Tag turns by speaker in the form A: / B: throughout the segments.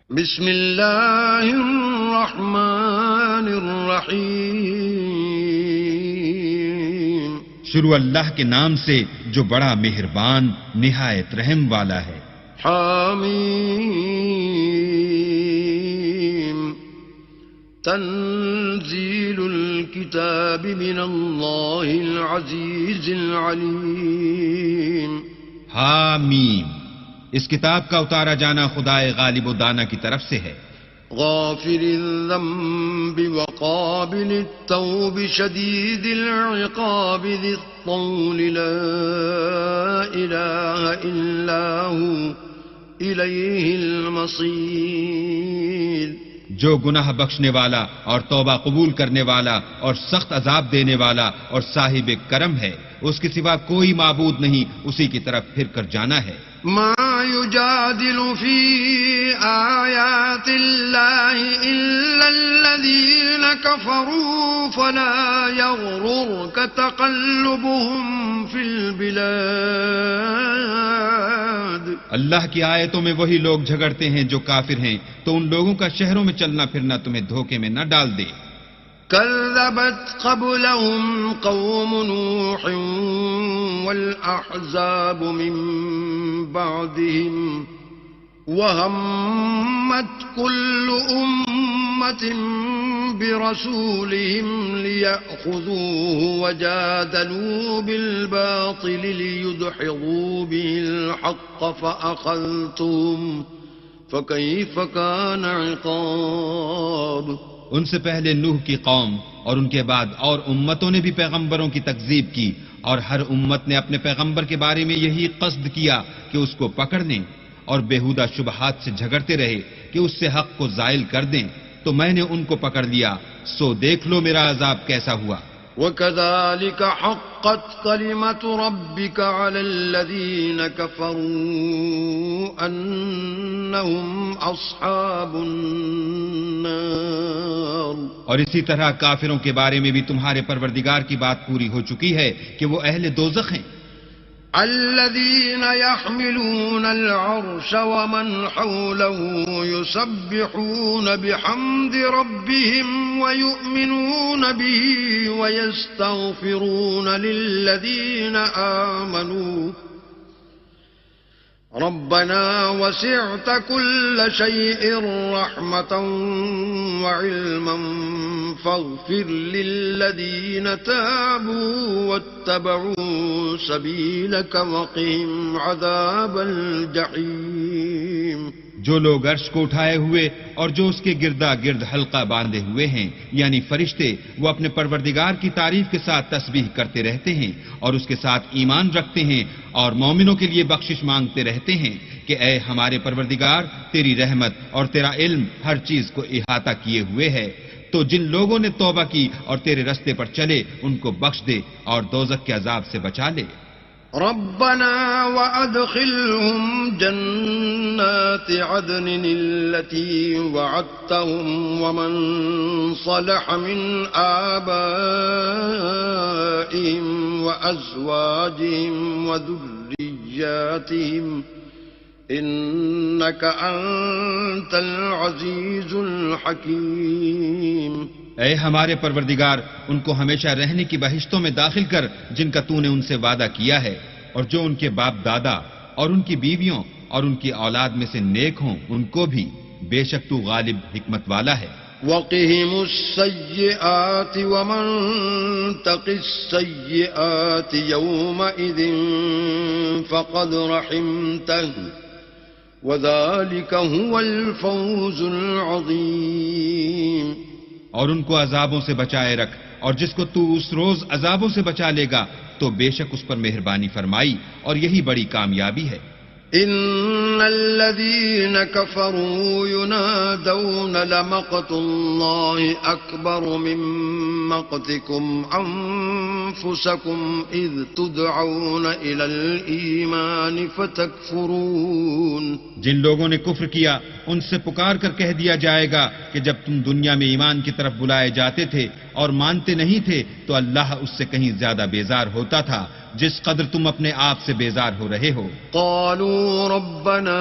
A: بسم اللہ الرحمن الرحیم.
B: شروع اللہ کے نام سے جو بڑا مہربان نہایت رحم والا ہے.
A: حامیم. تنزیل الکتاب من اللہ العزیز العلیم.
B: حامیم. اس کتاب کا اتارا جانا خدائے غالب و دانا کی طرف سے ہے.
A: غافر الذنب وقابل التوب شدید العقاب ذی الطول لا الہ الا ہو الیہ المصیر.
B: جو گناہ بخشنے والا اور توبہ قبول کرنے والا اور سخت عذاب دینے والا اور صاحب کرم ہے، اس کے سوا کوئی معبود نہیں، اسی کی طرف پھر کر جانا ہے.
A: ما يجادل في آيات الله إلا الذين كفروا فلا يغررك تقلبهم في البلاد.
B: اللہ کی آیتوں میں وہی لوگ جھگڑتے ہیں جو کافر ہیں، تو ان لوگوں کا شہروں میں چلنا پھرنا تمہیں دھوکے میں نہ ڈال دے.
A: كذبت قبلهم قوم نوح والأحزاب من بعدهم وهمت كل أمة برسولهم ليأخذوه وجادلوا بالباطل ليدحضوا به الحق فأخذتهم فكيف كان عقاب.
B: ان سے پہلے نوح کی قوم اور ان کے بعد اور امتوں نے بھی پیغمبروں کی تکذیب کی، اور ہر امت نے اپنے پیغمبر کے بارے میں یہی قصد کیا کہ اس کو پکڑ لیں، اور بیہودہ شبہات سے جھگڑتے رہے کہ اس سے حق کو زائل کر دیں، تو میں نے ان کو پکڑ لیا. سو دیکھ لو میرا عذاب کیسا ہوا.
A: وَكَذَلِكَ حَقَّتْ كَلِمَةُ رَبِّكَ عَلَى الَّذِينَ كَفَرُوا أَنَّهُمْ أَصْحَابُ النَّارِ.
B: اور اسی طرح کافروں کے بارے میں بھی تمہارے پروردگار کی بات پوری ہو چکی ہے کہ وہ اہل دوزخ ہیں.
A: الذين يحملون العرش ومن حوله يسبحون بحمد ربهم ويؤمنون به ويستغفرون للذين آمنوا ربنا وسعت كل شيء رحمة وعلما فاغفر للذين تابوا واتبعوا سبيلك وقهم عذاب الجحيم.
B: جو لوگ عرش کو اٹھائے ہوئے اور جو اس کے گردا گرد حلقہ باندھے ہوئے ہیں یعنی فرشتے، وہ اپنے پروردگار کی تعریف کے ساتھ تسبیح کرتے رہتے ہیں اور اس کے ساتھ ایمان رکھتے ہیں اور مومنوں کے لیے بخشش مانگتے رہتے ہیں کہ اے ہمارے پروردگار، تیری رحمت اور تیرا علم ہر چیز کو احاطہ کیے ہوئے ہے. تو جن لوگوں نے توبہ کی اور تیرے رستے پر چلے ان کو بخش دے اور دوزخ کے عذاب سے بچا لے.
A: ربنا وأدخلهم جنات عدن التي وعدتهم ومن صلح من آبائهم وأزواجهم وذرياتهم إنك أنت العزيز الحكيم.
B: اے ہمارے پروردگار، ان کو ہمیشہ رہنے کی بہشتوں میں داخل کر جن کا تو نے ان سے وعدہ کیا ہے، اور جو ان کے باپ دادا اور ان کی بیویوں اور ان کی اولاد میں سے نیک ہوں ان کو بھی. بے شک تو غالب حکمت والا ہے.
A: وقهم السيئات ومن تق السيئات يومئذ فقد رحمته وذلك هو الفوز العظيم.
B: اور ان کو عذابوں سے بچائے رکھ، اور جس کو تو اس روز عذابوں سے بچا لے گا تو بے شک اس پر مہربانی فرمائی، اور یہی بڑی کامیابی ہے.
A: ان الذين كفروا ينادون لمقت الله اكبر من مقتكم انفسكم اذ تدعون الى الايمان فتكفرون.
B: جن لوگوں نے کفر کیا ان سے پکار کر کہہ دیا جائے گا کہ جب تم دنیا میں ایمان کی طرف بلائے جاتے تھے اور مانتے نہیں تھے تو اللہ اس سے کہیں زیادہ بیزار ہوتا تھا جس قدر تم اپنے آپ سے بیزار ہو رہے ہو.
A: قالوا ربنا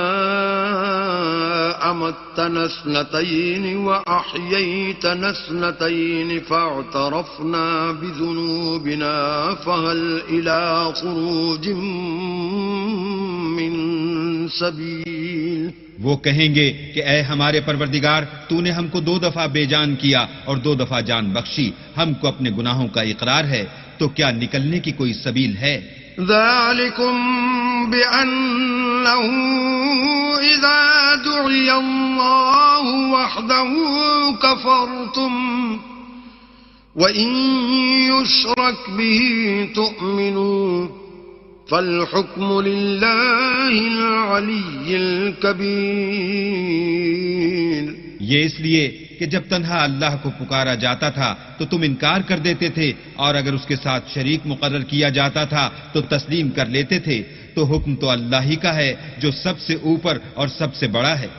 A: أمتنا اثنتين وأحييتنا اثنتين فاعترفنا بذنوبنا فهل إلى خروج من سبيل.
B: وہ کہیں گے کہ اے ہمارے پروردگار تو نے ہم کو 2 دفعہ بے جان کیا اور 2 دفعہ جان بخشی، ہم کو اپنے گناہوں کا اقرار ہے، تو کیا نکلنے کی کوئی سبیل ہے؟
A: ذلكم بأنه إذا دعي الله وحده كفرتم وإن يشرك به تؤمنوا فالحكم لله العلي الكبير.
B: یہ اس لیے کہ جب تنہا اللہ کو پکارا جاتا تھا تو تم انکار کر دیتے تھے، اور اگر اس کے ساتھ شریک مقرر کیا جاتا تھا تو تسلیم کر لیتے تھے، تو حکم تو اللہ ہی کا ہے جو سب سے اوپر اور سب سے بڑا ہے.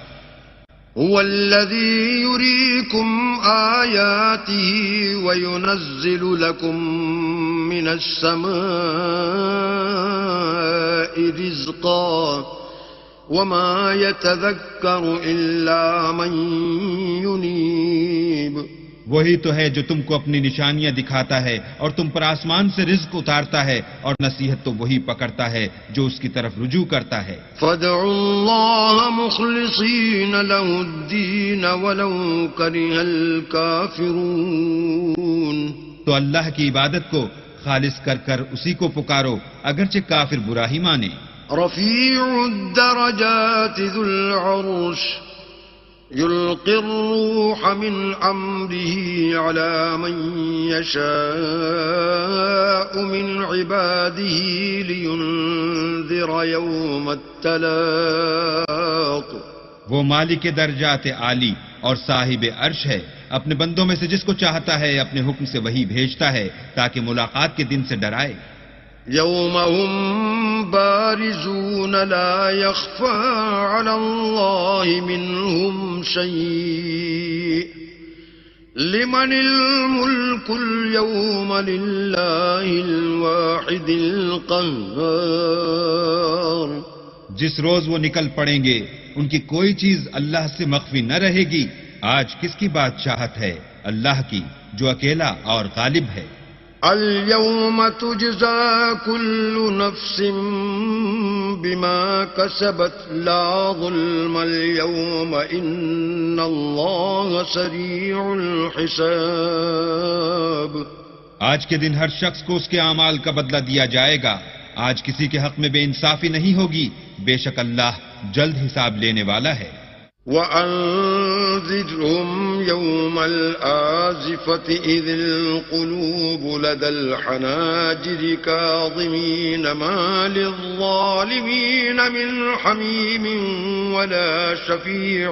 A: هو الذي يريكم آياته وينزل لكم من السماء رزقا وما يتذكر إلا من ينيب.
B: وہی تو ہے جو تم کو اپنی نشانیاں دکھاتا ہے اور تم پر آسمان سے رزق اتارتا ہے، اور نصیحت تو وہی پکڑتا ہے جو اس کی طرف رجوع کرتا ہے.
A: فادعوا الله مخلصين له الدين ولو كره الكافرون.
B: تو اللہ کی عبادت کو خالص کر کر اسی کو پکارو اگرچہ کافر برا ہی مانے.
A: رفيع الدرجات ذو العرش يلقي الروح من أمره على من يشاء من عباده لينذر يوم التلاق.
B: وہ مالک درجات عالی اور صاحب عرش ہے، اپنے بندوں میں سے جس کو چاہتا ہے اپنے حکم سے وہی بھیجتا ہے تاکہ ملاقات کے دن سے ڈرائے.
A: يوم هم بارزون لا يخفى على الله منهم شيء لمن الملك اليوم لله الواحد القهار.
B: جس روز وہ نکل پڑیں گے ان کی کوئی چیز اللہ سے مخفی نہ رہے گی. آج کس کی بادشاہت ہے؟ اللہ کی جو اکیلا اور غالب ہے.
A: اليوم تجزى كل نفس بما كسبت لا ظلم اليوم إن الله سريع الحساب.
B: آج کے دن ہر شخص کو اس کے اعمال کا بدلہ دیا جائے گا. آج کسی کے حق میں بے انصافی نہیں ہوگی، بے شک اللہ جلد حساب لینے والا ہے.
A: وأنذرهم يوم الآزفة إذ القلوب لدى الحناجر كاظمين ما للظالمين من حميم ولا شفيع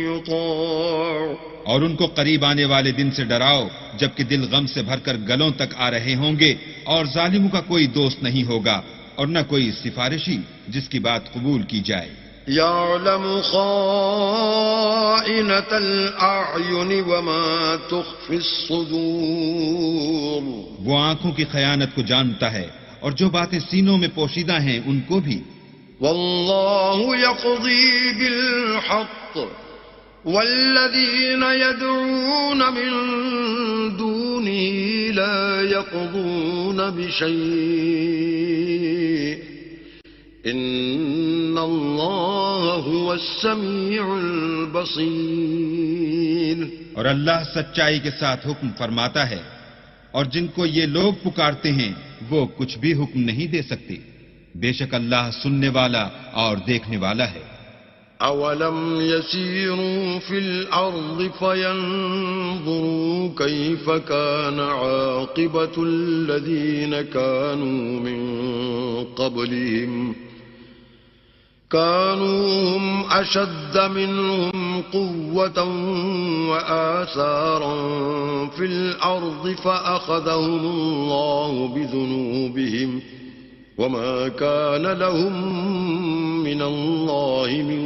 A: يطاع.
B: اور ان کو قریب آنے والے دن سے ڈراؤ جبکہ دل غم سے بھر کر گلوں تک آ رہے ہوں گے، اور ظالموں کا کوئی دوست نہیں ہوگا اور نہ کوئی سفارشی جس کی بات قبول کی جائے.
A: يعلم خائنة الأعين وما تخفي الصدور.
B: وہ آنکھوں کی خیانت کو جانتا ہے اور جو باتیں سینوں میں پوشیدہ ہیں ان کو بھی.
A: والله يقضي بالحق والذين يدعون من دونه لا يقضون بشيء إن الله هو السميع البصير.
B: اور اللہ سچائی کے ساتھ حکم فرماتا ہے، اور جن کو یہ لوگ پکارتے ہیں وہ کچھ بھی حکم نہیں دے سکتے، بے شک اللہ سننے والا اور دیکھنے والا ہے.
A: أولم يسيروا في الأرض فينظروا كيف كان عاقبة الذين كانوا من قبلهم كانوا هم أشد منهم قوة وآثارا في الأرض فأخذهم الله بذنوبهم وما كان لهم من الله من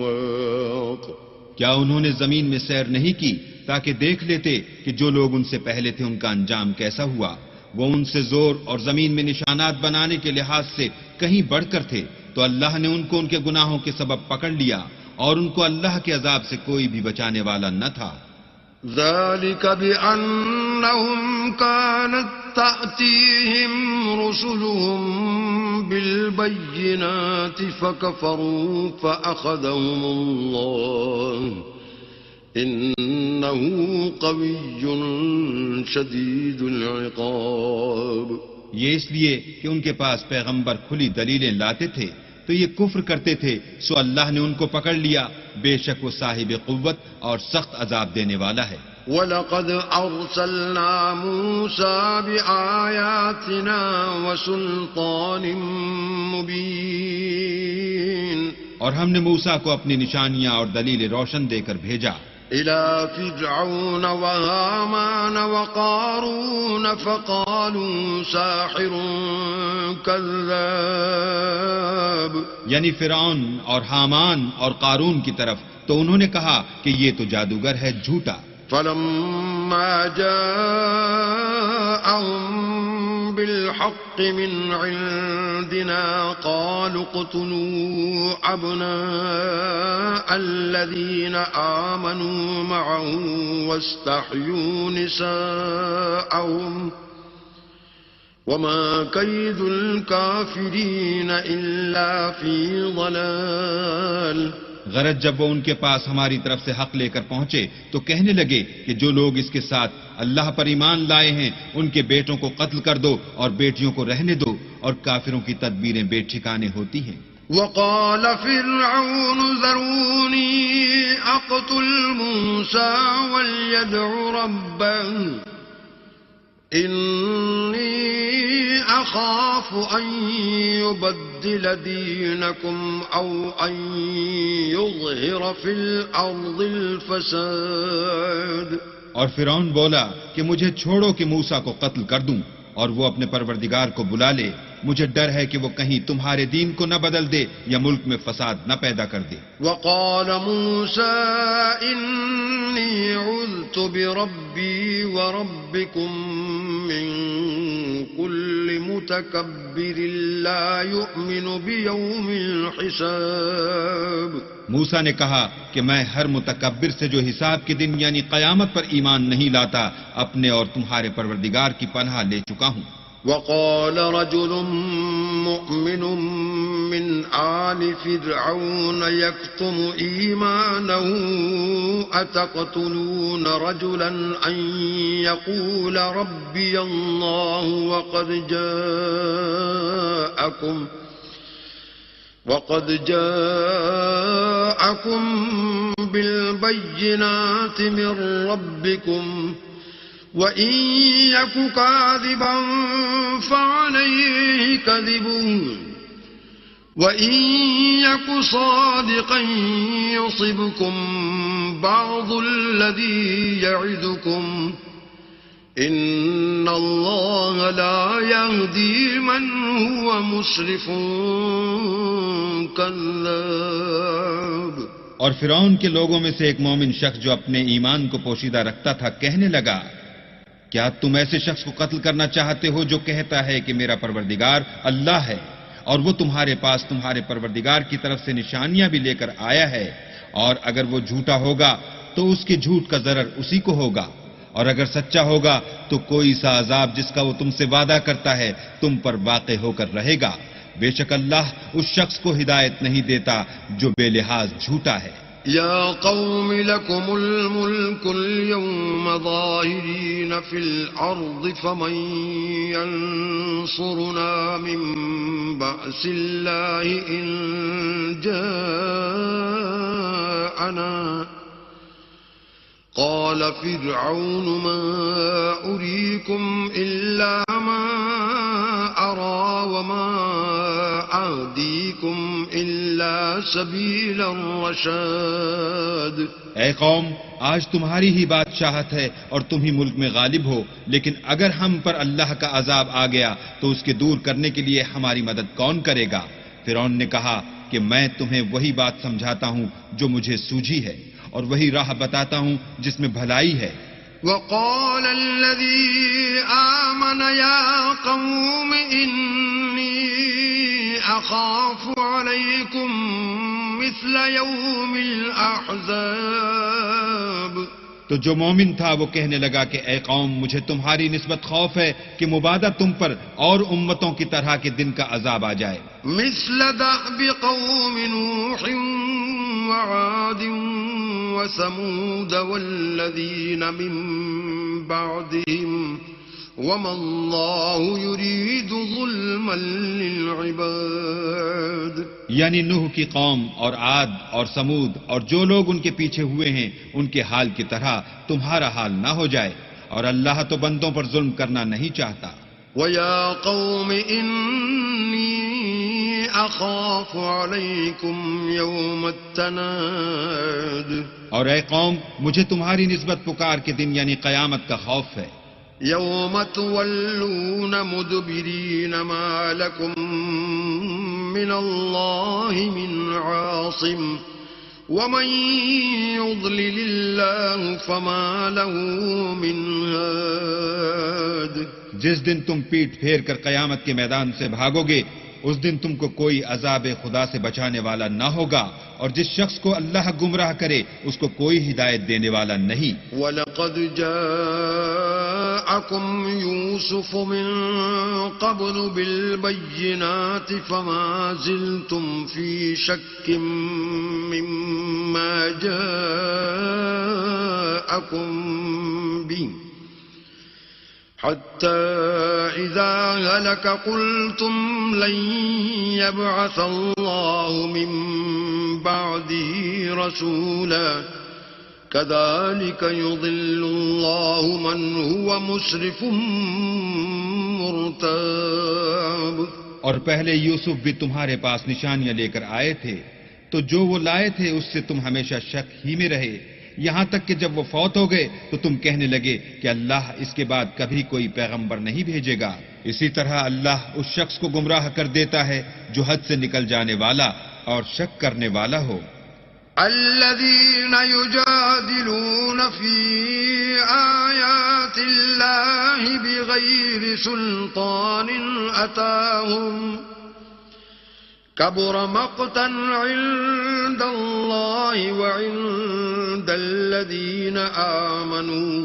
A: واق.
B: کیا انہوں نے زمین میں سیر نہیں کی تاکہ دیکھ لیتے کہ جو لوگ ان سے پہلے تھے ان کا انجام کیسا ہوا. وہ ان سے زور اور زمین میں نشانات بنانے کے لحاظ سے کہیں بڑھ کر تھے تو اللہ نے ان کو ان کے گناہوں کے سبب پکڑ لیا اور ان کو اللہ کے عذاب سے کوئی بھی بچانے والا نہ تھا.
A: ذلك بأنهم كانت تأتيهم رسلهم بالبينات فكفروا فأخذهم الله إنه قوي شديد العقاب.
B: یہ اس لیے کہ ان کے پاس پیغمبر کھلی دلیلیں لاتے تھے تو یہ کفر کرتے تھے، سو اللہ نے ان کو پکڑ لیا، بے شک وہ صاحب قوت اور سخت عذاب دینے والا ہے.
A: وَلَقَدْ أَرْسَلْنَا مُوسَى بِآيَاتِنَا وَسُلْطَانٍ مُبِينٍ.
B: اور ہم نے موسیٰ کو اپنی نشانیاں اور دلیل روشن دے کر بھیجا
A: إِلَى فِرْعَوْنَ وَهَامَانَ وَقَارُونَ فَقَالُوا سَاحِرٌ كَذَّابٌ.
B: یعنی فرعون اور حامان اور قارون کی طرف، تو انہوں نے کہا کہ یہ تو جادوگر ہے، جھوٹا.
A: فَلَمَّا جَاءَهُم بِالْحَقِّ مِنْ عِندِنَا قَالُوا اقْتُلُوا أَبْنَاءَ الَّذِينَ آمَنُوا مَعَهُ وَاسْتَحْيُوا نِسَاءَهُمْ وَمَا كَيْدُ الْكَافِرِينَ إِلَّا فِي ضَلَالٍ.
B: غرض جب وہ ان کے پاس ہماری طرف سے حق لے کر پہنچے تو کہنے لگے کہ جو لوگ اس کے ساتھ اللہ پر ایمان لائے ہیں ان کے بیٹوں کو قتل کر دو اور بیٹیوں کو رہنے دو، اور کافروں کی تدبیریں بے ٹھکانے ہوتی ہیں.
A: وقال فرعون ذروني أقتل موسى وليدع ربه إني أخاف أن يبدل دينكم أو أن يظهر في الأرض الفساد.
B: اور فرعون بولا کہ مجھے چھوڑو کہ موسیٰ کو قتل کر دوں اور وہ اپنے پروردگار کو بلا لے، مجھے ڈر ہے کہ وہ کہیں تمہارے دین کو نہ بدل دے یا ملک میں فساد نہ پیدا کر دے.
A: وقال موسى إني عذت بربي وربكم من كل متكبر لا يؤمن بيوم الحساب.
B: موسیٰ نے کہا کہ میں ہر متکبر سے جو حساب کے دن یعنی قیامت پر ایمان نہیں لاتا اپنے اور تمہارے پروردگار کی پناہ لے چکا ہوں.
A: وقال رجل مؤمن من آل فرعون يكتم إيمانه أتقتلون رجلا أن يقول ربي الله وقد جاءكم بالبينات من ربكم وَإِن يَكُ كَاذِبًا فَعَلَيْهِ كَذِبُهُ وَإِن يَكُ صَادِقًا يُصِبْكُم بَعْضُ الَّذِي يَعِدُكُمْ إِنَّ اللَّهَ لَا يَهْدِي مَنْ هُوَ مُسْرِفٌ كَذَّابٌ.
B: اور فرعون کے لوگوں میں سے ایک مومن شخص جو اپنے ایمان کو پوشیدہ رکھتا تھا کہنے لگا، کیا تم ایسے شخص کو قتل کرنا چاہتے ہو جو کہتا ہے کہ میرا پروردگار اللہ ہے اور وہ تمہارے پاس تمہارے پروردگار کی طرف سے نشانیاں بھی لے کر آیا ہے، اور اگر وہ جھوٹا ہوگا تو اس کے جھوٹ کا ضرر اسی کو ہوگا، اور اگر سچا ہوگا تو کوئی سا عذاب جس کا وہ تم سے وعدہ کرتا ہے تم پر واقع ہو کر رہے گا. بے شک اللہ اس شخص کو ہدایت نہیں دیتا جو بے لحاظ جھوٹا ہے.
A: يا قوم لكم الملك اليوم ظاهرين في الأرض فمن ينصرنا من بأس الله إن جاءنا. قال فرعون ما أريكم إلا ما أرى وما أهديكم إلا سبيل الرشاد.
B: اے قوم، آج تمہاری ہی بادشاہت ہے اور تم ہی ملک میں غالب ہو، لیکن اگر ہم پر اللہ کا عذاب آ گیا تو اس کے دور کرنے کے لیے ہماری مدد کون کرے گا؟ فرعون نے کہا کہ میں تمہیں وہی بات سمجھاتا ہوں جو مجھے سوجھی ہے، اور وہی راہ بتاتا ہوں جس میں بھلائی ہے۔
A: وقال الذي آمن يا قوم إني أخاف عليكم مثل يوم الأحزاب،
B: تو جو مومن تھا وہ کہنے لگا کہ اے قوم، مجھے تمہاری نسبت خوف ہے کہ مبادہ تم پر اور امتوں کی طرح کے دن کا عذاب آ جائے،
A: مثل دأب قوم نوح وعاد وثمود والذين من بعدهم وما الله يريد ظلما للعباد،
B: یعنی نوح کی قوم اور عاد اور سمود اور جو لوگ ان کے پیچھے ہوئے ہیں ان کے حال کی طرح تمہارا حال نہ ہو جائے، اور اللہ تو بندوں پر ظلم کرنا نہیں چاہتا۔
A: وَيَا قَوْمِ إِنِّي أَخَافُ عَلَيْكُمْ يَوْمَ التَّنَادِ،
B: اور اے قوم، مجھے تمہاری نسبت پکار کے دن یعنی قیامت کا خوف ہے،
A: يَوْمَ تُوَلُّونَ مُدْبِرِينَ مَا لَكُمْ مِنَ اللَّهِ مِنْ عَاصِمٍ وَمَنْ يُضْلِلِ اللَّهُ فَمَا لَهُ مِنْ هَادٍ،
B: جس دن تم پیٹ پھیر کر قیامت کے میدان سے بھاگو گے اس دن تم کو کوئی عذاب خدا سے بچانے والا نہ ہوگا، اور جس شخص کو اللہ گمراہ کرے اس کو کوئی ہدایت دینے والا نہیں۔
A: وَلَقَدْ جَاءَكُمْ يُوسُفُ مِنْ قَبْلُ بِالْبَيِّنَاتِ فَمَا زِلْتُمْ فِي شَكٍّ مِّمَّا جَاءَكُمْ بِهِ حتى إذا هلك قلتم لن يبعث الله من بعده رسولا كذلك يضل الله من هو مسرف مرتاب۔
B: اور پہلے یوسف بھی تمہارے پاس نشانیاں لے کر آئے تھے، تو جو وہ لائے تھے اس سے تم ہمیشہ شک ہی میں رہے، یہاں تک کہ جب وہ فوت ہو گئے تو تم کہنے لگے کہ اللہ اس کے بعد کبھی کوئی پیغمبر نہیں بھیجے گا۔ اسی طرح اللہ اس شخص کو گمراہ کر دیتا ہے جو حد سے نکل جانے والا اور شک کرنے والا ہو۔
A: الذين يجادلون في آيات الله بغير سلطان أتاهم كبر مقتا عند الله وعند الذين آمنوا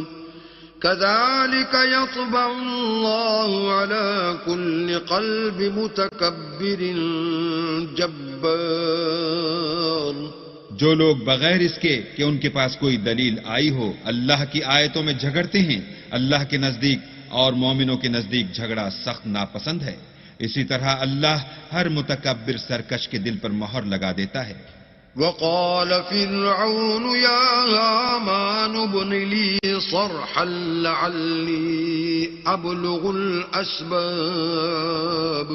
A: كذلك يطبع الله على كل قلب متكبر جبار۔
B: جو لوگ بغیر اس کے کہ ان کے پاس کوئی دلیل آئی ہو اللہ کی آیتوں میں جھگڑتے ہیں، اللہ کے نزدیک اور مومنوں کے نزدیک جھگڑا سخت ناپسند ہے، اسی طرح اللہ ہر متکبر سرکش کے دل پر مہر لگا دیتا ہے۔
A: وقال فرعون يا هامان ابن لي صرحا لعلي أبلغ الأسباب،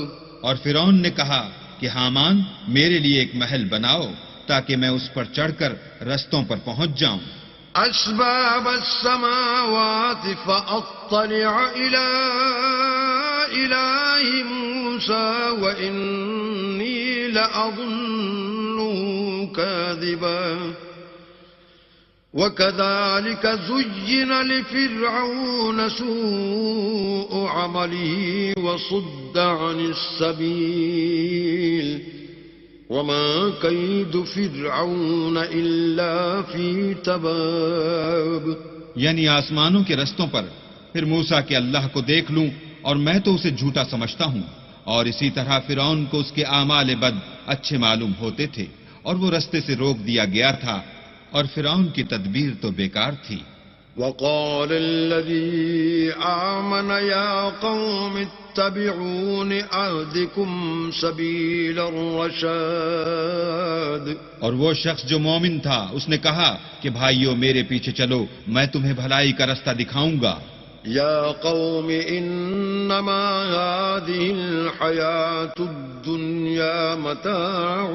B: اور فرعون نے کہا کہ حامان میرے لیے ایک محل بناؤ تاکہ میں اس پر چڑھ کر رستوں پر پہنچ جاؤں،
A: أسباب السماوات فأطلع إلى إله موسى وإني لأظنه كاذبا وكذلك زين لفرعون سوء عمله وصد عن السبيل وما كيد فرعون إلا في تباب۔
B: یعنی آسمانوں کے رستوں پر پھر موسیٰ کہ اللہ کو دیکھ لوں اور میں تو اسے جھوٹا سمجھتا ہوں، اور اسی طرح فرعون کو اس کے اعمال بد اچھے معلوم ہوتے تھے اور وہ رستے سے روک دیا گیا تھا، اور فرعون کی تدبیر تو بیکار تھی۔
A: وقال الذي آمن يا قوم اتبعون أهدكم سبيل الرشاد،
B: اور وہ شخص جو مومن تھا اس نے کہا کہ بھائیو میرے پیچھے چلو، میں تمہیں بھلائی کا رستہ دکھاؤں گا۔
A: يا قوم إنما هذه الحياة الدنيا متاع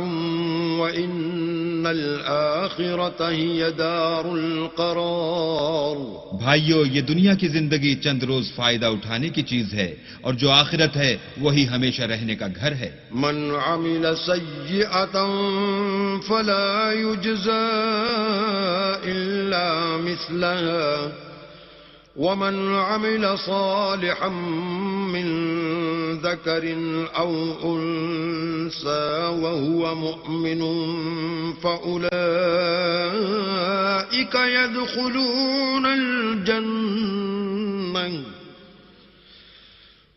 A: وإن الآخرة هي دار القرار۔
B: بھائیو یہ دنیا کی زندگی چند روز فائدہ اٹھانے کی چیز ہے، اور جو آخرت ہے وہی ہمیشہ رہنے کا گھر ہے۔
A: من عمل سيئة فلا يجزى مثلها ومن عمل صالحا من ذكر أو أنثى وهو مؤمن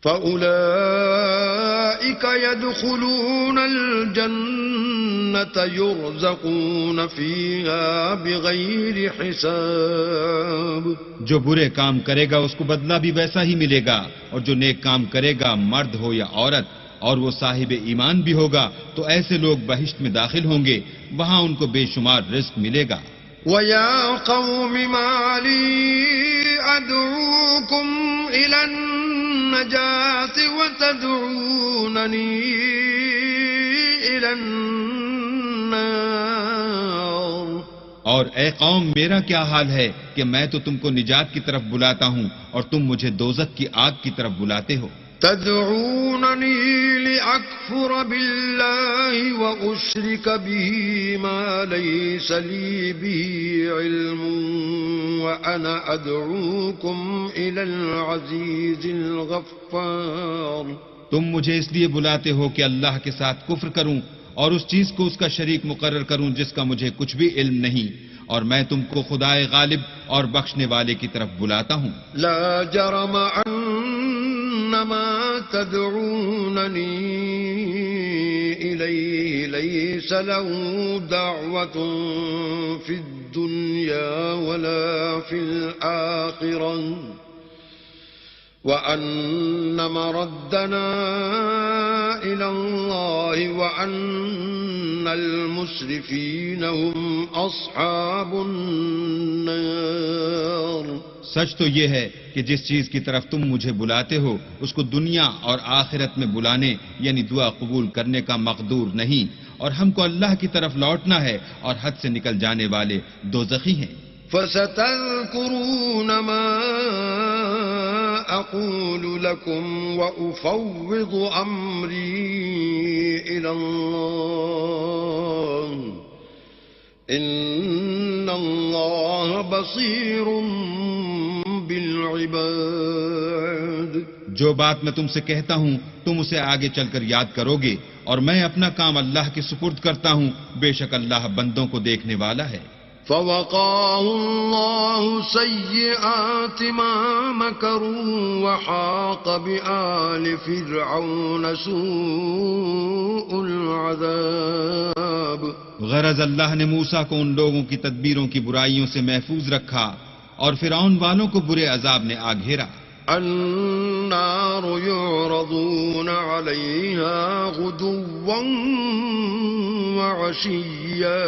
A: فأولئك يدخلون الجنة يرزقون فيها بغير حساب.
B: جو برے کام کرے گا اس کو بدلہ بھی ویسا ہی ملے گا، اور جو نیک کام کرے گا مرد ہو یا عورت اور وہ صاحب ایمان بھی ہوگا تو ایسے لوگ بہشت میں داخل ہوں گے، وہاں ان کو بے شمار رزق ملے گا.
A: وَيَا قَوْمِ مَا لِي أَدْعُوكُمْ إِلَى النَّجَاةِ وَتَدْعُونَنِي إِلَى النَّارِ.
B: اور اے قوم میرا کیا حال ہے کہ میں تو تم کو نجات کی طرف بلاتا ہوں اور تم مجھے دوزخ کی آگ کی طرف بلاتے ہو.
A: تدعونني لأكفر بالله وأشرك به ما ليس لي به علم وأنا أدعوكم إلى العزيز الغفار.
B: تم مجھے اس لیے بلاتے ہو کہ اللہ کے ساتھ کفر کروں اور اس چیز کو اس کا شریک مقرر کروں جس کا مجھے کچھ بھی علم نہیں، اور میں تم کو خدائے غالب اور بخشنے والے کی طرف بلاتا ہوں.
A: لا جرم ما تدعونني إليه ليس له دعوة في الدنيا ولا في الآخرة وأن مردنا إلى الله وأن المسرفين هم أصحاب النار.
B: سچ تو یہ ہے کہ جس چیز کی طرف تم مجھے بلاتے ہو اس کو دنیا اور آخرت میں بلانے یعنی دعا قبول کرنے کا مقدور نہیں، اور ہم کو اللہ کی طرف لوٹنا ہے، اور حد سے نکل جانے والے دوزخی ہیں.
A: فَسَتَذْكُرُونَ مَا أَقُولُ لَكُمْ وَأُفَوِّضُ أَمْرِي إِلَى اللَّهِ إِنَّ اللَّهَ بَصِيرٌ بِالْعِبَادِ.
B: جو بات میں تم سے کہتا ہوں تم اسے آگے چل کر یاد کرو گے، اور میں اپنا کام اللہ کے سپرد کرتا ہوں، بے شک اللہ بندوں کو دیکھنے والا ہے.
A: فَوَقَاهُ اللَّهُ سَيِّئَاتِ مَا مَكَرُوا وَحَاقَ بِآلِ فِرْعَوْنَ سُوءُ الْعَذَابِ.
B: غرض اللہ نے موسیٰ کو ان لوگوں کی تدبیروں کی برائیوں سے محفوظ رکھا اور فرعون والوں کو برے عذاب نے آ گھیرا.
A: النار يعرضون عليها غدوا وعشيا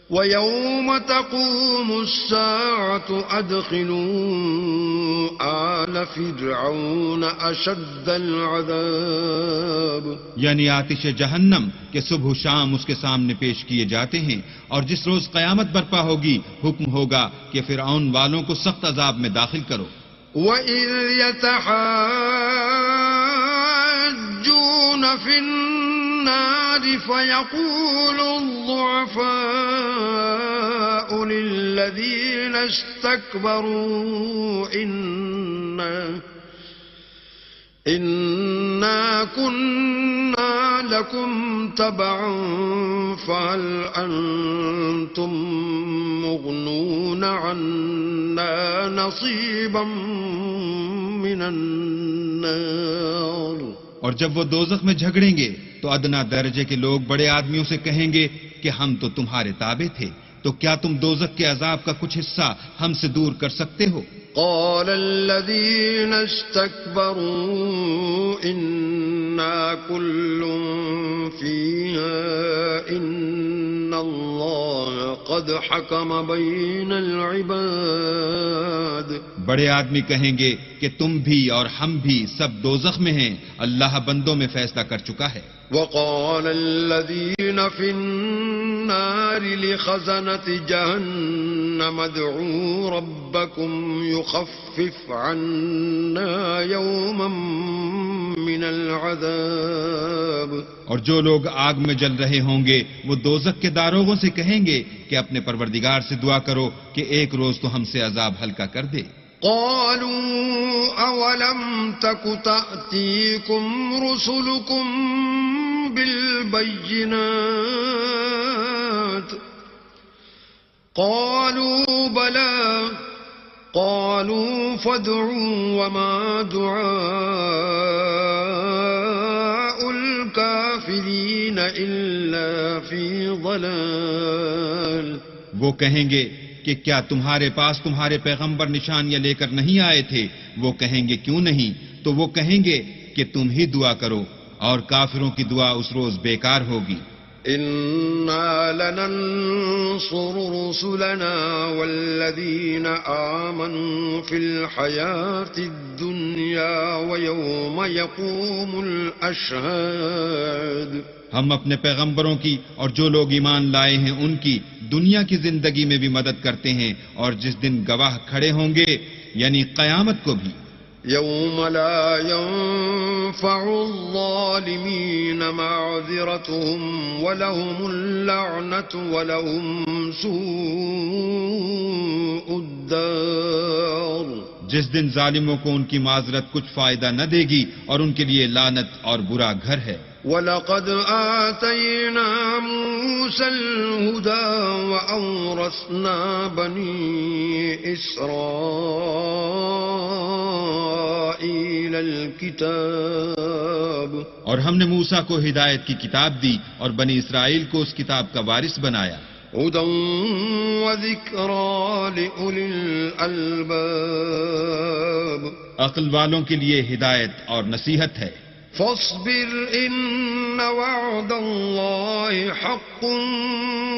A: ويوم تقوم الساعة أدخلوا آل فرعون أشد العذاب.
B: یعنی آتش جہنم کے صبح و شام اس کے سامنے پیش کیے جاتے ہیں، اور جس روز قیامت برپا ہوگی حکم ہوگا کہ فرعون والوں کو سخت عذاب میں داخل کرو.
A: وَإِذْ يَتَحَاجُّونَ فِي النَّارِ فَيَقُولُ الضُّعَفَاءُ لِلَّذِينَ اسْتَكْبَرُوا إِنَّا كُنَّا لَكُمْ تَبَعًا فَهَلْ أَنْتُمْ مُغْنُونَ عَنَّا نَصِيبًا مِنَ النَّارِ.
B: اور جب وہ دوزخ میں جھگڑیں گے تو ادنا درجے کے لوگ بڑے آدمیوں سے کہیں گے کہ ہم تو تمہارے تابع تھے، تو کیا تم دوزخ کے عذاب کا کچھ حصہ ہم سے دور کر سکتے ہو؟
A: قال الذين استكبروا إنا كل فيها إن الله قد حكم بين العباد.
B: بڑے آدمی کہیں گے کہ تم بھی اور ہم بھی سب دوزخ میں ہیں، اللہ بندوں میں فیصلہ کر چکا ہے.
A: وقال الذين في النار لخزنة جهنم ادعوا ربكم يخفف عنا يوما من العذاب
B: اور جو لوگ آگ میں جل رہے ہوں گے وہ دوزخ کے داروغوں سے کہیں گے کہ اپنے پروردگار سے دعا کرو کہ ایک روز تو ہم سے عذاب ہلکا کر دے.
A: قالوا أولم تك تأتيكم رسلكم بالبينات قالوا بلى قالوا فادعوا وما دعاء الكافرين إلا في ضلال.
B: وہ کہیں گے کہ کیا تمہارے پاس تمہارے پیغمبر نشانیاں لے کر نہیں آئے تھے؟ وہ کہیں گے کیوں نہیں؟ تو وہ کہیں گے کہ تم ہی دعا کرو اور کافروں کی دعا اس روز بیکار ہوگی.
A: إنا لننصر رسلنا والذين آمنوا في الحياة الدنيا ويوم يقوم الأشهاد.
B: ہم اپنے پیغمبروں کی اور جو لوگ ایمان لائے ہیں ان کی دنیا کی زندگی میں بھی مدد کرتے ہیں اور جس دن گواہ کھڑے ہوں گے یعنی قیامت کو بھی.
A: يوم لا ينفع الظالمين معذرتهم ولهم اللعنة ولهم سوء الدار.
B: جس دن ظالموں کو ان کی معذرت کچھ فائدہ نہ دے گی اور ان کے لیے لعنت اور برا گھر ہے.
A: وَلَقَدْ آتَيْنَا مُوسَى الْهُدَى وَأَوْرَثْنَا بَنِي إِسْرَائِيلَ الْكِتَابَ.
B: اور ہم نے موسیٰ کو ہدایت کی کتاب دی اور بنی اسرائیل کو اس کتاب کا وارث بنایا.
A: هُدًى وَذِكْرَى لِأُولِي الْأَلْبَابِ.
B: عقل والوں کے لیے ہدایت اور نصیحت ہے.
A: فاصبر إن وعد الله حق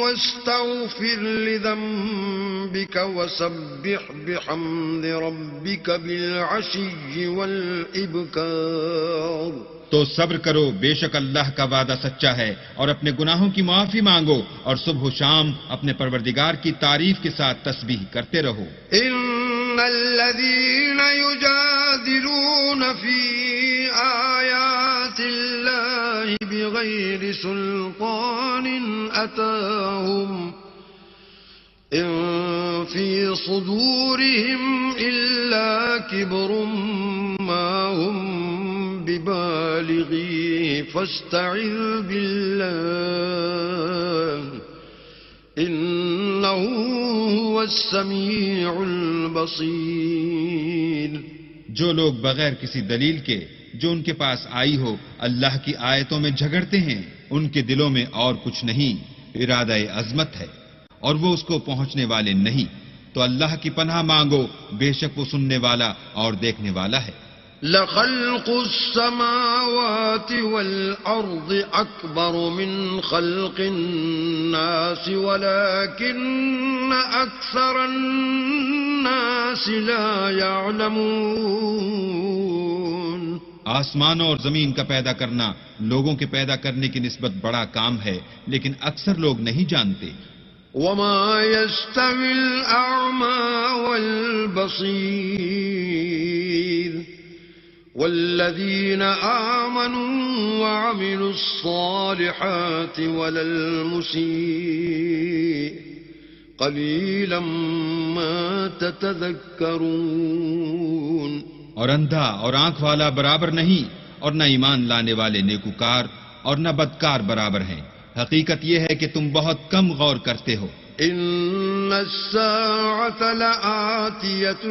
A: واستغفر لذنبك وسبح بحمد ربك بالعشي والإبكار.
B: تو صبر کرو، بے شک اللہ کا وعدہ سچا ہے، اور اپنے گناہوں کی معافی مانگو اور صبح و شام اپنے پروردگار کی تعریف کے ساتھ تسبیح کرتے رہو.
A: إن الذين يجادلون في آيات الله بغير سلطان أتاهم إن في صدورهم إلا كبر ما هم ببالغيه فاستعذ بالله إنه هو السميع البصير.
B: جو لوگ بغیر کسی دلیل کے جو ان کے پاس آئی ہو اللہ کی آیتوں میں جھگڑتے ہیں ان کے دلوں میں اور کچھ نہیں، ارادہ عظمت ہے اور وہ اس کو پہنچنے والے نہیں. تو اللہ کی پناہ مانگو، بے شک وہ سننے والا اور دیکھنے والا ہے.
A: لخلق السماوات والأرض أكبر من خلق الناس ولكن أكثر الناس لا يعلمون.
B: آسمانوں اور زمین کا پیدا کرنا لوگوں کے پیدا کرنے کی نسبت بڑا کام ہے، لیکن اکثر لوگ نہیں جانتے.
A: وما يستوي الأعمى والبصير والذين آمنوا وعملوا الصالحات ولا المسيء قليلا ما تتذكرون.
B: اور اندھا اور آنکھ والا برابر نہیں، اور نہ ایمان لانے والے نیکوکار اور نہ بدکار برابر ہیں. حقیقت یہ ہے کہ تم بہت کم غور کرتے ہو.
A: إن الساعة لآتية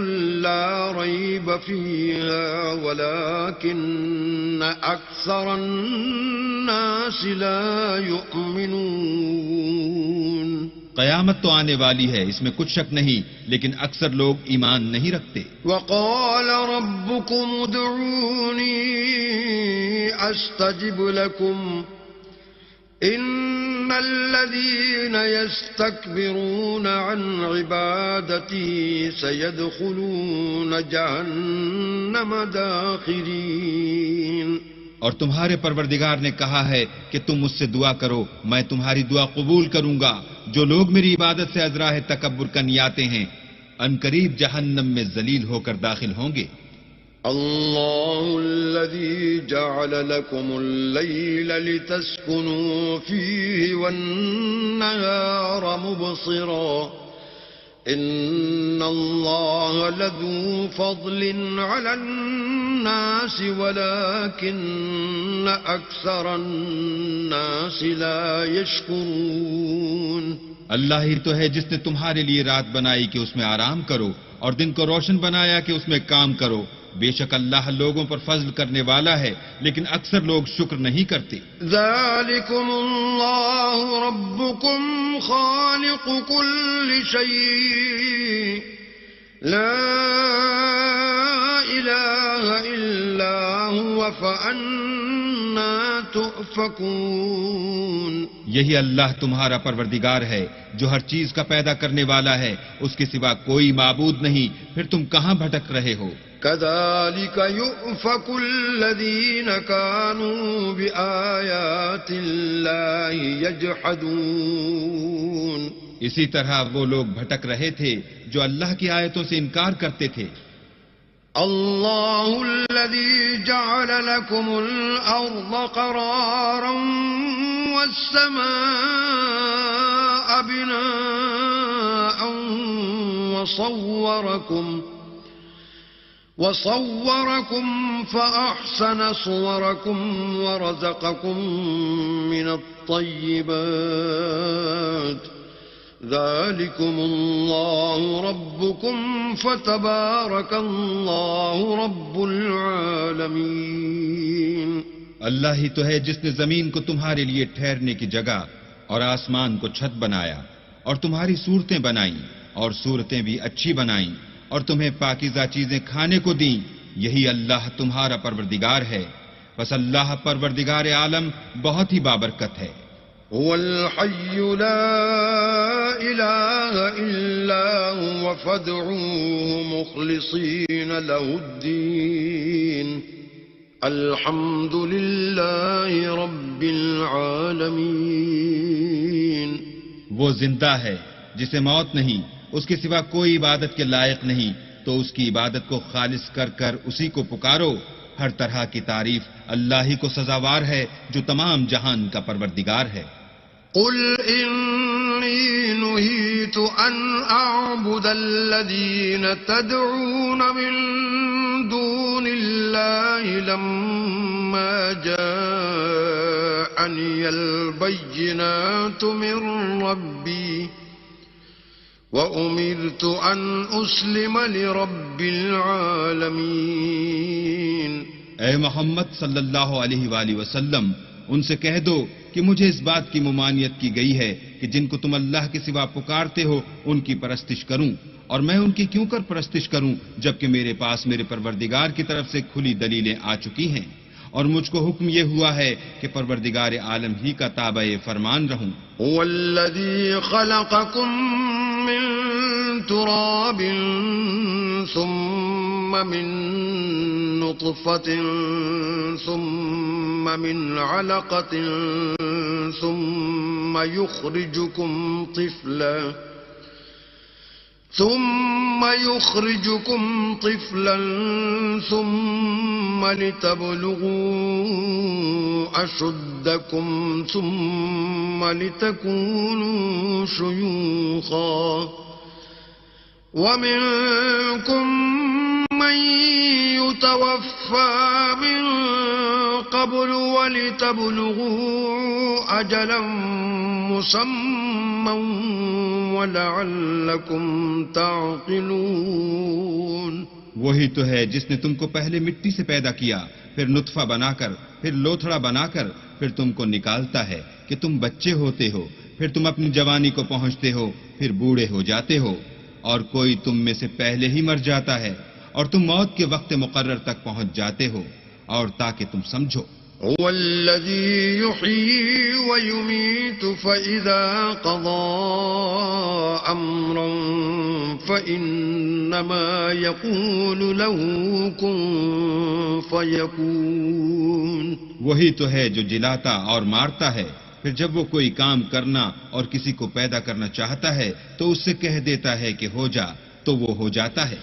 A: لا ريب فيها ولكن أكثر الناس لا يؤمنون.
B: قیامت تو آنے والی ہے، اس میں کچھ شک نہیں، لیکن اکثر لوگ ایمان نہیں رکھتے.
A: وقال ربكم ادعوني أستجب لكم إن الذين يستكبرون عن عبادتي سيدخلون جهنم داخرين.
B: اور تمہارے پروردگار نے کہا ہے کہ تم مجھ سے دعا کرو، میں تمہاری دعا قبول کروں گا. جو لوگ میری عبادت سے ازراہ تکبر کرنے آتے ہیں عنقریب جہنم میں ذلیل ہو کر داخل ہوں گے.
A: الله الذي جعل لكم الليل لتسكنوا فيه والنهار مبصرا إن الله لذو فضل على الناس ولكن أكثر الناس لا يشكرون.
B: اللہ ہی تو ہے جس نے تمہارے لیے رات بنائی کہ اس میں آرام کرو اور دن کو روشن بنایا کہ اس میں کام کرو. بے شک اللہ لوگوں پر فضل کرنے والا ہے لیکن اکثر لوگ شکر نہیں کرتے.
A: ذالکم اللہ ربکم خالق کل شیء لا الہ الا هو فأنا تؤفکون.
B: یہی اللہ تمہارا پروردگار ہے جو ہر چیز کا پیدا کرنے والا ہے، اس کے سوا کوئی معبود نہیں، پھر تم کہاں بھٹک رہے ہو؟
A: كذلك يؤفك الذين كانوا بآيات الله يجحدون.
B: اسی طرح وہ لوگ بھٹک رہے تھے جو اللہ کی آیتوں سے انکار کرتے تھے.
A: الله الذي جعل لكم الأرض قرارا والسماء بناء وصوركم فأحسن صوركم ورزقكم من الطيبات ذلكم الله ربكم فتبارك الله رب العالمين.
B: اللہ ہی تو ہے جس نے زمین کو تمہارے لیے ٹھہرنے کی جگہ اور آسمان کو چھت بنایا اور تمہاری صورتیں بنائیں اور صورتیں بھی اچھی بنائیں اور تمہیں پاکیزہ چیزیں کھانے کو دیں. یہی اللہ تمہارا پروردگار ہے، بس اللہ پروردگار عالم بہت ہی بابرکت ہے.
A: هو الحي لا إله إلا هو فادعوه مخلصين له الدين الحمد لله رب العالمين.
B: وہ زندہ ہے جسے موت نہیں، اس کے سوا کوئی عبادت کے لائق نہیں، تو اس کی عبادت کو خالص کر کر اسی کو پکارو. ہر طرح کی تعریف اللہ ہی کو سزاوار ہے جو تمام جہان کا پروردگار ہے.
A: قل إني نهيت أن أعبد الذين تدعون من دون الله لما جاءني البينات من ربي وأمرت أن أسلم لرب العالمين.
B: اے محمد صلی اللہ علیہ وآلہ وسلم، ان سے کہہ دو کہ مجھے اس بات کی ممانعت کی گئی ہے کہ جن کو تم اللہ کے سوا پکارتے ہو ان کی پرستش کروں، اور میں ان کی کیوں کر پرستش کروں جبکہ میرے پاس میرے پروردگار کی طرف سے کھلی دلیلیں آ چکی ہیں، اور مجھ کو حکم یہ ہوا ہے کہ پروردگار عالم ہی کا تابع فرمان رہوں.
A: هو الذي خلقكم من تراب ثم من نطفة ثم من علقة ثم يخرجكم طفلا ثم لتبلغوا أشدكم ثم لتكونوا شيوخا ومنكم من يتوفى من قبل ولتبلغوا أجلا مسمى وَلَعَلَّكُمْ تَعْقِلُونَ.
B: وہی تو ہے جس نے تم کو پہلے مٹی سے پیدا کیا، پھر نطفہ بنا کر، پھر لوتھڑا بنا کر، پھر تم کو نکالتا ہے کہ تم بچے ہوتے ہو، پھر تم اپنی جوانی کو پہنچتے ہو، پھر بوڑھے ہو جاتے ہو، اور کوئی تم میں سے پہلے ہی مر جاتا ہے اور تم موت کے وقت مقرر تک پہنچ جاتے ہو، اور تاکہ تم سمجھو.
A: هو الذي يحيي ويميت فإذا قضى أمرا فإنما يقول له كن فيكون.
B: وہی تو ہے جو جلاتا اور مارتا ہے، پھر جب وہ کوئی کام کرنا اور کسی کو پیدا کرنا چاہتا ہے تو اس سے کہہ دیتا ہے کہ ہو جا، تو وہ ہو جاتا ہے.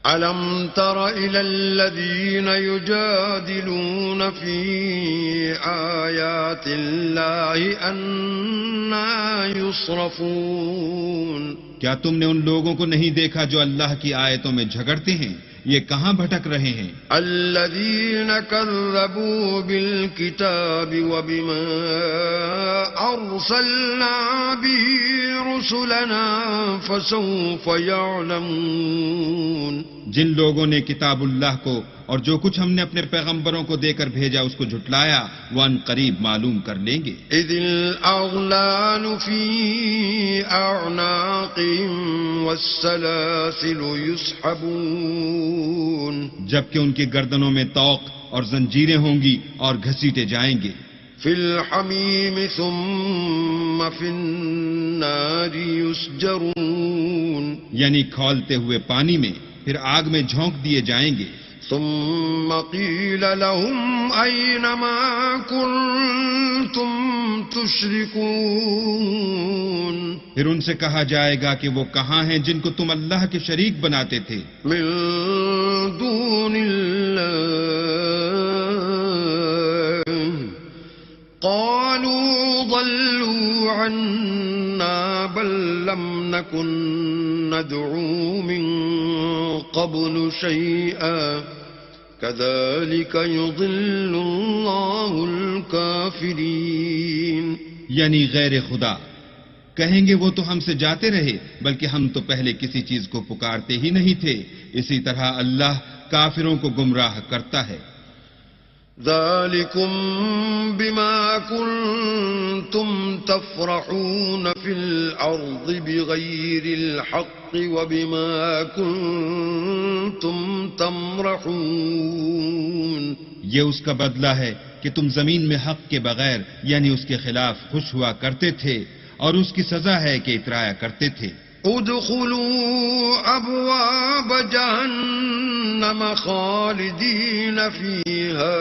A: ألم تر إلى الذين يجادلون في آيات الله أنى يصرفون؟
B: کیا تم نے ان لوگوں کو نہیں دیکھا جو اللہ کی آیتوں میں جھگڑتے ہیں؟ یہ کہاں بھٹک رہے ہیں؟
A: الذين كذبوا بالكتاب وبما أرسلنا به رسلنا فسوف يعلمون.
B: جن لوگوں نے کتاب اللہ کو اور جو کچھ ہم نے اپنے پیغمبروں کو دے کر بھیجا اس کو جھٹلایا، وہ ان قریب معلوم کر لیں گے.
A: اذ الاغلال في اعناقهم والسلاسل يسحبون.
B: جبکہ ان کی گردنوں میں طوق اور زنجیریں ہوں گی اور گھسیٹے جائیں گے.
A: في الحميم ثم في النار يسجرون.
B: یعنی کھولتے ہوئے پانی میں، پھر آگ میں جھونک دیے جائیں گے.
A: ثم قيل لهم أين ما كنتم تشركون.
B: پھر ان سے کہا جائے گا کہ وہ کہاں ہیں جن کو تم اللہ کے شریک بناتے تھے
A: من دون الله. قالوا ضلوا عنا بل لم نكن ندعو من قبل شيئا كذلك يضل الله الكافرين.
B: یعنی غیر خدا کہیں گے وہ تو ہم سے جاتے رہے، بلکہ ہم تو پہلے کسی چیز کو پکارتے ہی نہیں تھے. اسی طرح اللہ کافروں کو گمراہ کرتا ہے.
A: ذلكم بما كنتم تفرحون في الأرض بغير الحق وبما كنتم تمرحون.
B: یہ اس کا بدلہ ہے کہ تم زمین میں حق کے بغیر یعنی اس کے خلاف خوش ہوا کرتے تھے، اور اس کی سزا ہے کہ اترایا کرتے تھے.
A: ادخلوا ابواب جہنم خالدین فیہا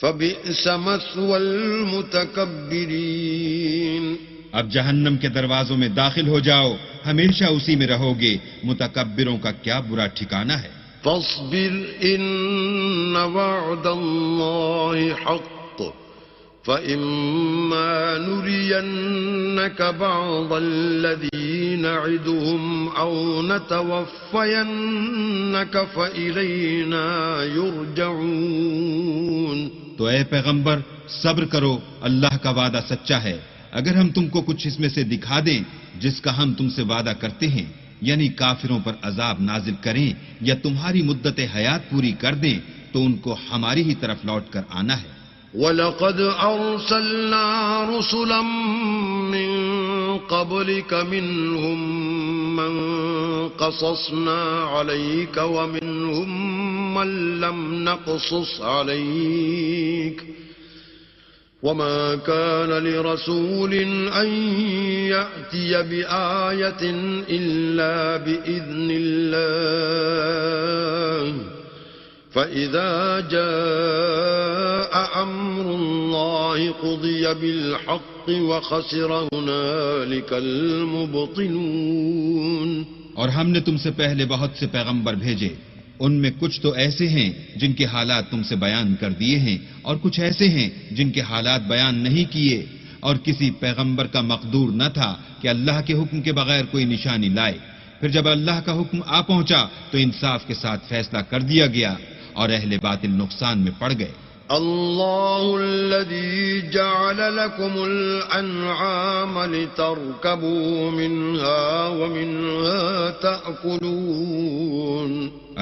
A: فبئس مثوى المتکبرین.
B: اب جہنم کے دروازوں میں داخل ہو جاؤ، ہمیشہ اسی میں رہو گے. متکبروں کا کیا برا ٹھکانہ ہے.
A: فاصبر ان وعد اللہ حق فإما نرينك بعض الذي نعدهم أو نتوفينك فإلينا يرجعون.
B: تو اے پیغمبر صبر کرو، اللہ کا وعدہ سچا ہے. اگر ہم تم کو کچھ اس میں سے دکھا دیں جس کا ہم تم سے وعدہ کرتے ہیں، یعنی کافروں پر عذاب نازل کریں یا تمہاری مدت حیات پوری کر دیں، تو ان کو ہماری ہی طرف لوٹ کر آنا ہے.
A: وَلَقَدْ أَرْسَلْنَا رُسُلًا مِّن قَبْلِكَ مِنْهُمْ مَنْ قَصَصْنَا عَلَيْكَ وَمِنْهُمْ مَنْ لَمْ نَقْصُصْ عَلَيْكَ وَمَا كَانَ لِرَسُولٍ أَنْ يَأْتِيَ بِآيَةٍ إِلَّا بِإِذْنِ اللَّهِ فَإِذَا جَاءَ أَمْرُ اللَّهِ قُضِيَ بِالْحَقِّ وَخَسِرَ هُنَالِكَ الْمُبْطِلُونَ.
B: اور ہم نے تم سے پہلے بہت سے پیغمبر بھیجے، ان میں کچھ تو ایسے ہیں جن کے حالات تم سے بیان کر دیے ہیں، اور کچھ ایسے ہیں جن کے حالات بیان نہیں کیے. اور کسی پیغمبر کا مقدور نہ تھا کہ اللہ کے حکم کے بغیر کوئی نشانی لائے. پھر جب اللہ کا حکم آ پہنچا تو انصاف کے ساتھ فیصلہ کر دیا گیا، اور اہل باطل نقصان میں پڑ گئے.
A: اللہ الذي جعل لكم الانعام لتركبوا منها ومنها تأكلون.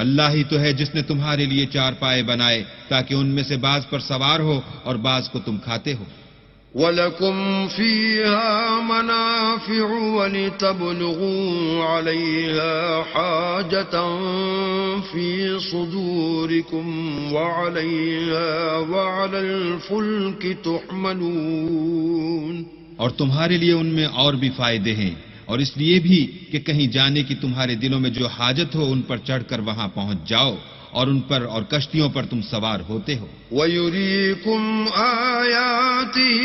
B: اللہ ہی تو ہے جس نے تمہارے لیے چار پائے بنائے تاکہ ان میں سے بعض پر سوار ہو اور بعض کو تم کھاتے ہو.
A: وَلَكُمْ فِيهَا مَنَافِعُ وَلِتَبْلُغُوا عَلَيْهَا حَاجَةً فِي صُدُورِكُمْ وَعَلَيْهَا وَعَلَى الْفُلْكِ تُحْمَلُونَ. اور
B: تمہارے لیے ان میں اور بھی فائدے ہیں، اور اس لیے بھی کہ کہیں جانے کی تمہارے دلوں میں جو حاجت ہو ان پر چڑھ کر وہاں پہنچ جاؤ، اور ان پر اور کشتیوں پر تم سوار ہوتے ہو.
A: وَيُرِيكُمْ آيَاتِهِ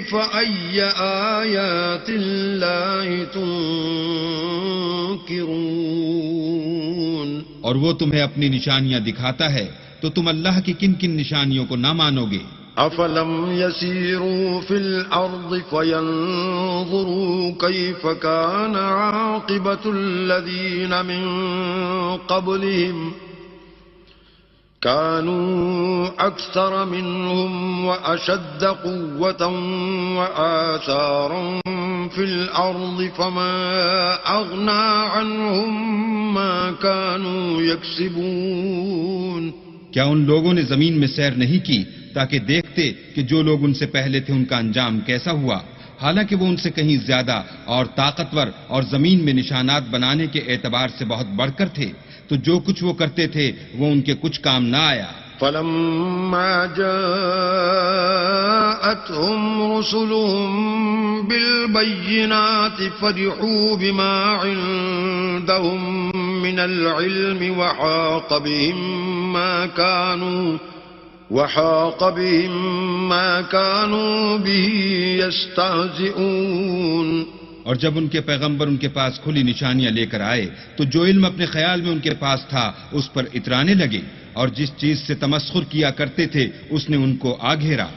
A: فَأَيَّ آيَاتِ اللَّهِ تُنْكِرُونَ.
B: اور وہ تمہیں اپنی نشانیاں دکھاتا ہے تو تم اللہ کی کن کن نشانیوں کو نہ مانو گے؟
A: أفلم يسيروا في الأرض فينظروا كيف كان عاقبة الذين من قبلهم كانوا أكثر منهم وأشد قوة وآثارا في الأرض فما أغنى عنهم ما كانوا يكسبون.
B: کیا ان لوگوں نے زمین میں سیر نہیں کی تاکہ دیکھتے کہ جو لوگ ان سے پہلے تھے ان کا انجام کیسا ہوا، حالانکہ وہ ان سے کہیں زیادہ اور طاقتور اور زمین میں نشانات بنانے کے اعتبار سے بہت بڑھ کر تھے، تو جو کچھ وہ کرتے تھے وہ ان کے کچھ کام نہ آیا.
A: فلما جاءتهم رسلهم بالبينات فرحوا بما عندهم من العلم وحاق بهم ما كانوا به يستهزئون.
B: اور جب ان کے پیغمبر ان کے پاس کھلی نشانیاں لے کر آئے تو جو علم اپنے خیال میں ان کے پاس تھا اس پر اترانے لگے، اور جس چیز سے تمسخر کیا کرتے تھے اس نے ان کو آ گھیرا.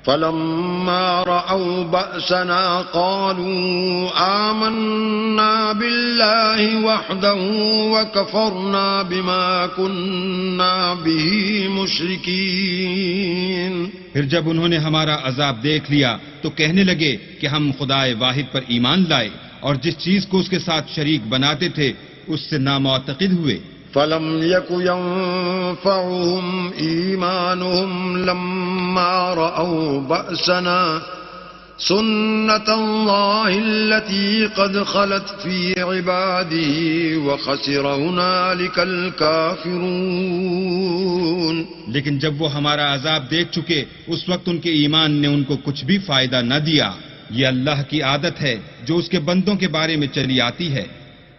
A: فلما رأوا بأسنا قالوا آمنا بالله وحده وكفرنا بما كنا به مشركين.
B: پھر جب انہوں نے ہمارا عذاب دیکھ لیا تو کہنے لگے کہ ہم خدائے واحد پر ایمان لائے اور جس چیز کو اس کے ساتھ شریک بناتے تھے اس سے نامعتقد ہوئے.
A: فلم يك ينفعهم إيمانهم لما رأوا بأسنا سنة الله التي قد خلت في عباده وخسر هنالك الكافرون.
B: لیکن جب وہ ہمارا عذاب دیکھ چکے اس وقت ان کے ایمان نے ان کو کچھ بھی فائدہ نہ دیا. یہ اللہ کی عادت ہے جو اس کے بندوں کے بارے میں چلی آتی ہے،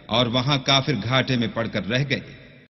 B: اور وہاں کافر گھاٹے میں پڑ کر رہ گئے.